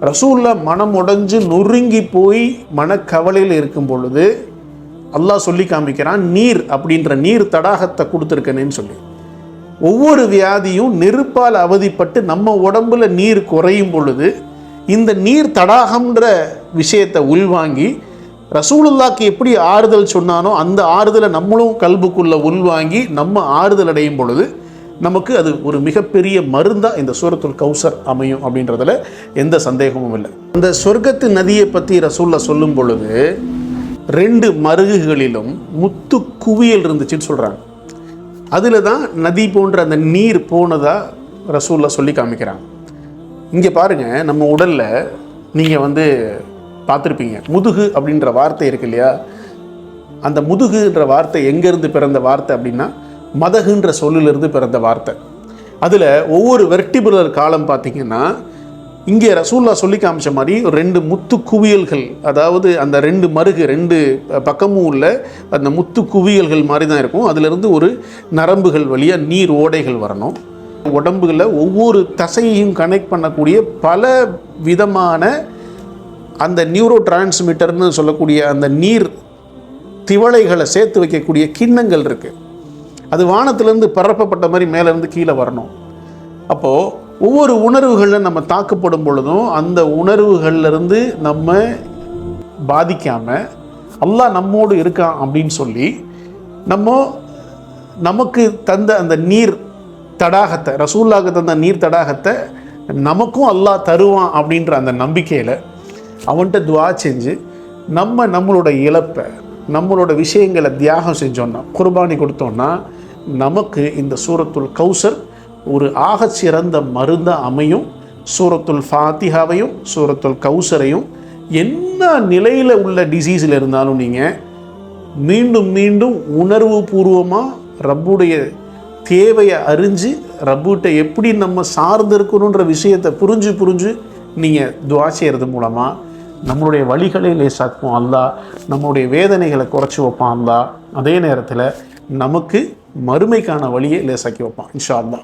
ரசூல்லா மனம் உடைஞ்சு நொறுங்கி போய் மனக்கவலையில் இருக்கும் பொழுது அல்லாஹ் சொல்லி காமிக்கிறான், நீர் அப்படின்ற நீர் தடாகத்தை கொடுத்துருக்கேன்னு சொல்லி. ஒவ்வொரு வியாதியும் நெருப்பால் அவதிப்பட்டு நம்ம உடம்புல நீர் குறையும் பொழுது இந்த நீர் தடாகம்ன்ற விஷயத்தை உள்வாங்கி ரசூலுல்லாக்கு எப்படி ஆறுதல் சொன்னானோ அந்த ஆறுதலை நம்மளும் கல்புக்குள்ள உள்வாங்கி நம்ம ஆறுதல் அடையும் பொழுது நமக்கு அது ஒரு மிகப்பெரிய மருந்தாக இந்த சூரத்துல் கௌசர் அமையும் அப்படின்றதுல எந்த சந்தேகமும் இல்லை. அந்த சொர்க்கத்து நதியை பற்றி ரசூல்லா சொல்லும் பொழுது 2 மருகுகளிலும் முத்து குவியல் இருந்துச்சுன்னு சொல்கிறாங்க. அதில் தான் நதி போன்ற அந்த நீர் போனதாக ரசூல்லா சொல்லி காமிக்கிறாங்க. இங்கே பாருங்கள், நம்ம உடலில் நீங்கள் பார்த்துருப்பீங்க, முதுகு அப்படின்ற வார்த்தை இருக்கு இல்லையா? அந்த முதுகுன்ற வார்த்தை எங்கேருந்து பிறந்த வார்த்தை அப்படின்னா மதகுன்ற சொல்லிலிருந்து பிறந்த வார்த்தை. அதில் ஒவ்வொரு வெர்டிபுலர் காலம் பார்த்திங்கன்னா இங்கே ரசூல்லா சொல்லி காமிச்ச மாதிரி 2 முத்து குவியல்கள், அதாவது அந்த 2 மருகு 2 பக்கமும் உள்ள அந்த முத்து குவியல்கள் மாதிரி தான் இருக்கும். அதிலிருந்து ஒரு நரம்புகள் வழியாக நீர் ஓடைகள் வரணும். உடம்புகளில் ஒவ்வொரு தசையையும் கனெக்ட் பண்ணக்கூடிய பல விதமான அந்த நியூரோ டிரான்ஸ்மிட்டர்னு சொல்லக்கூடிய அந்த நீர் திவளைகளை சேர்த்து வைக்கக்கூடிய கிண்ணங்கள் இருக்குது. அது வானத்திலேருந்து பரப்பப்பட்ட மாதிரி மேலேருந்து கீழே வரணும். அப்போது ஒவ்வொரு உணர்வுகளில் நம்ம தாக்கப்படும் பொழுதும் அந்த உணர்வுகள்லேருந்து நம்ம பாதிக்காமல் அல்லாஹ் நம்மோடு இருக்கான் அப்படின்னு சொல்லி நமக்கு தந்த அந்த நீர் தடாகத்தை, ரசூலுல்லாஹ்க்கு தந்த நீர் தடாகத்தை நமக்கும் அல்லாஹ் தருவான் அப்படின்ற அந்த நம்பிக்கையில் அவன்கிட்ட துஆ செஞ்சு நம்மளோட இழப்பை, நம்மளோட விஷயங்களை தியாகம் செஞ்சோன்னா, குர்பானி கொடுத்தோன்னா நமக்கு இந்த சூரத்துல் கௌசர் ஒரு ஆகச்சிறந்த மருந்தாக அமையும். சூரத்துல் ஃபாத்திஹாவையும் சூரத்துல் கௌசரையும் என்ன நிலையில் உள்ள டிசீஸில் இருந்தாலும் நீங்கள் மீண்டும் மீண்டும் உணர்வு பூர்வமாக ரப்புடைய தேவையை அறிஞ்சு ரப்புகிட்ட எப்படி நம்ம சார்ந்து இருக்கணுன்ற விஷயத்தை புரிஞ்சு நீங்கள் துஆ செய்கிறது மூலமாக நம்மளுடைய வழிகளை லேசாக்குவோம் அல்லாஹ், நம்மளுடைய வேதனைகளை குறைச்சி வைப்பான் அல்லாஹ். அதே நேரத்தில் நமக்கு மறுமைக்கான வழியை லேசாக்கி வைப்பான் இன்ஷா அல்லாஹ்.